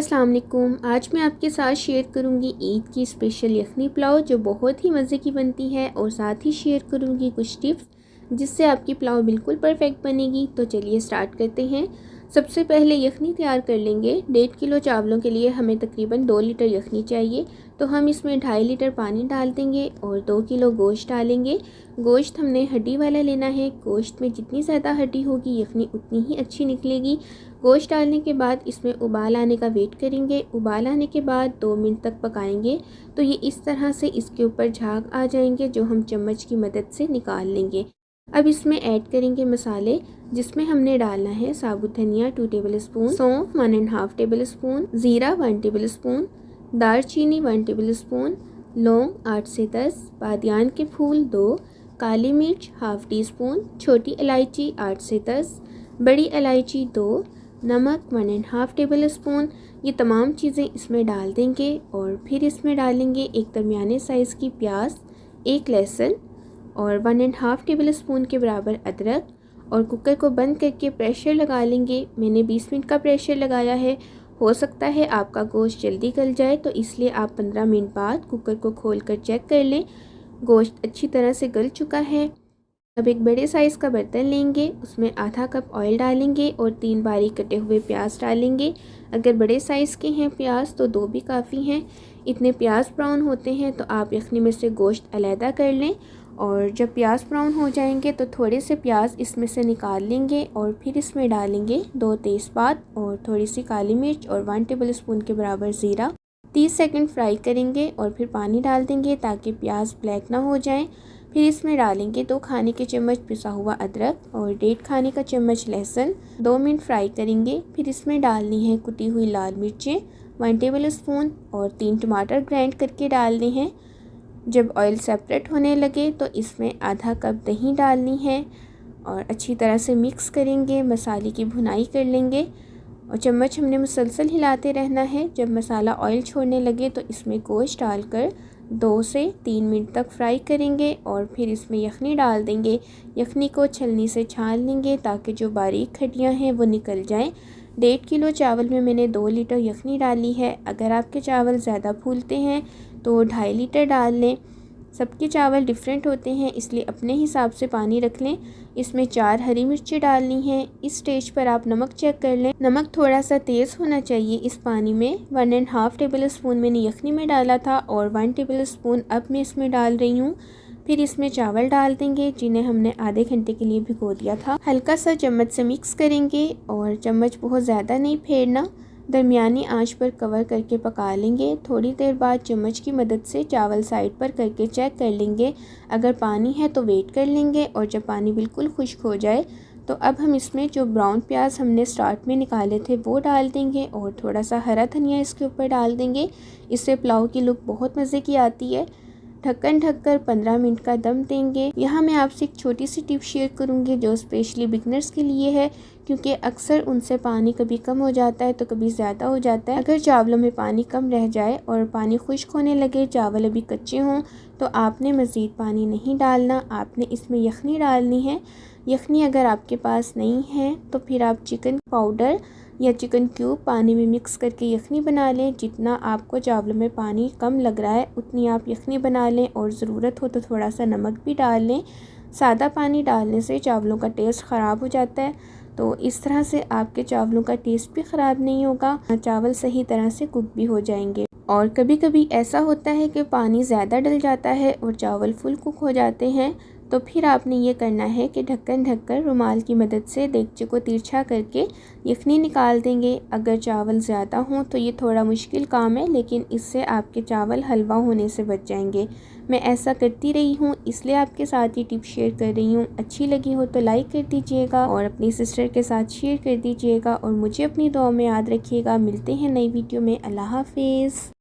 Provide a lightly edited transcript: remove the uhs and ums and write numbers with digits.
अस्सलाम वालेकुम। आज मैं आपके साथ शेयर करूंगी ईद की स्पेशल यखनी पुलाव जो बहुत ही मज़े की बनती है और साथ ही शेयर करूंगी कुछ टिप्स जिससे आपकी पुलाव बिल्कुल परफेक्ट बनेगी। तो चलिए स्टार्ट करते हैं। सबसे पहले यखनी तैयार कर लेंगे। 1.5 किलो चावलों के लिए हमें तकरीबन 2 लीटर यखनी चाहिए। तो हम इसमें 2.5 लीटर पानी डाल देंगे और 2 किलो गोश्त डालेंगे। गोश्त हमने हड्डी वाला लेना है। गोश्त में जितनी ज़्यादा हड्डी होगी यखनी उतनी ही अच्छी निकलेगी। गोश्त डालने के बाद इसमें उबाल आने का वेट करेंगे। उबाल आने के बाद 2 मिनट तक पकाएंगे तो ये इस तरह से इसके ऊपर झाग आ जाएंगे जो हम चम्मच की मदद से निकाल लेंगे। अब इसमें ऐड करेंगे मसाले जिसमें हमने डालना है साबुत धनिया 2 टेबल स्पून, सौंफ 1.5 टेबल स्पून, ज़ीरा 1 टेबल स्पून, दालचीनी 1 टेबल स्पून, लौंग 8 से 10, बादियान के फूल 2, काली मिर्च हाफ़ टी स्पून, छोटी इलायची 8 से 10, बड़ी इलायची 2, नमक 1.5 टेबल स्पून। ये तमाम चीज़ें इसमें डाल देंगे और फिर इसमें डालेंगे एक दरमियाने साइज़ की प्याज, एक लहसुन और 1.5 टेबल स्पून के बराबर अदरक और कुकर को बंद करके प्रेशर लगा लेंगे। मैंने 20 मिनट का प्रेशर लगाया है। हो सकता है आपका गोश्त जल्दी गल जाए तो इसलिए आप 15 मिनट बाद कुकर को खोलकर चेक कर लें। गोश्त अच्छी तरह से गल चुका है। अब एक बड़े साइज़ का बर्तन लेंगे, उसमें आधा कप ऑयल डालेंगे और 3 बारीक कटे हुए प्याज डालेंगे। अगर बड़े साइज़ के हैं प्याज तो 2 भी काफ़ी हैं। इतने प्याज ब्राउन होते हैं तो आप यखनी में से गोश्त अलहदा कर लें और जब प्याज ब्राउन हो जाएंगे तो थोड़े से प्याज इसमें से निकाल लेंगे और फिर इसमें डालेंगे 2 तेज़पात और थोड़ी सी काली मिर्च और 1 टेबल स्पून के बराबर ज़ीरा। 30 सेकंड फ्राई करेंगे और फिर पानी डाल देंगे ताकि प्याज ब्लैक ना हो जाए। फिर इसमें डालेंगे 2 खाने के चम्मच पिसा हुआ अदरक और 1.5 खाने का चम्मच लहसुन। 2 मिनट फ्राई करेंगे। फिर इसमें डालनी है कुटी हुई लाल मिर्चें 1 टेबल स्पून और 3 टमाटर ग्राइंड करके डालने हैं। जब ऑयल सेपरेट होने लगे तो इसमें आधा कप दही डालनी है और अच्छी तरह से मिक्स करेंगे। मसाले की भुनाई कर लेंगे और चम्मच हमने मुसलसल हिलाते रहना है। जब मसाला ऑयल छोड़ने लगे तो इसमें गोश्त डालकर 2 से 3 मिनट तक फ्राई करेंगे और फिर इसमें यखनी डाल देंगे। यखनी को छलनी से छान लेंगे ताकि जो बारीक हड्डियाँ हैं वो निकल जाएं। 1.5 किलो चावल में मैंने 2 लीटर यखनी डाली है। अगर आपके चावल ज़्यादा फूलते हैं तो 2.5 लीटर डाल लें। सबके चावल डिफरेंट होते हैं इसलिए अपने हिसाब से पानी रख लें। इसमें 4 हरी मिर्ची डालनी है। इस स्टेज पर आप नमक चेक कर लें। नमक थोड़ा सा तेज़ होना चाहिए इस पानी में। 1.5 टेबल स्पून मैंने यखनी में डाला था और 1 टेबल स्पून अब मैं इसमें डाल रही हूँ। फिर इसमें चावल डाल देंगे जिन्हें हमने आधे घंटे के लिए भिगो दिया था। हल्का सा चम्मच से मिक्स करेंगे और चम्मच बहुत ज़्यादा नहीं फेरना, दरमियानी आंच पर कवर करके पका लेंगे। थोड़ी देर बाद चम्मच की मदद से चावल साइड पर करके चेक कर लेंगे। अगर पानी है तो वेट कर लेंगे और जब पानी बिल्कुल खुश्क हो जाए तो अब हम इसमें जो ब्राउन प्याज हमने स्टार्ट में निकाले थे वो डाल देंगे और थोड़ा सा हरा धनिया इसके ऊपर डाल देंगे। इससे पुलाव की लुक बहुत मज़े की आती है। ढक्कन ढककर 15 मिनट का दम देंगे। यहाँ मैं आपसे एक छोटी सी टिप शेयर करूँगी जो स्पेशली बिगनर्स के लिए है, क्योंकि अक्सर उनसे पानी कभी कम हो जाता है तो कभी ज़्यादा हो जाता है। अगर चावलों में पानी कम रह जाए और पानी खुश्क होने लगे, चावल अभी कच्चे हों, तो आपने मज़ीद पानी नहीं डालना। आपने इसमें यखनी डालनी है। यखनी अगर आपके पास नहीं है तो फिर आप चिकन पाउडर या चिकन क्यूब पानी में मिक्स करके यखनी बना लें। जितना आपको चावलों में पानी कम लग रहा है उतनी आप यखनी बना लें और ज़रूरत हो तो थोड़ा सा नमक भी डाल लें। सादा पानी डालने से चावलों का टेस्ट ख़राब हो जाता है, तो इस तरह से आपके चावलों का टेस्ट भी ख़राब नहीं होगा, चावल सही तरह से कुक भी हो जाएंगे। और कभी कभी ऐसा होता है कि पानी ज़्यादा डल जाता है और चावल फुल कुक हो जाते हैं, तो फिर आपने ये करना है कि ढक्कन ढककर रुमाल की मदद से देगचे को तिरछा करके यखनी निकाल देंगे। अगर चावल ज़्यादा हों तो ये थोड़ा मुश्किल काम है, लेकिन इससे आपके चावल हलवा होने से बच जाएंगे। मैं ऐसा करती रही हूँ इसलिए आपके साथ ये टिप शेयर कर रही हूँ। अच्छी लगी हो तो लाइक कर दीजिएगा और अपनी सिस्टर के साथ शेयर कर दीजिएगा और मुझे अपनी दुआ में याद रखिएगा। मिलते हैं नई वीडियो में। अल्लाह हाफिज़।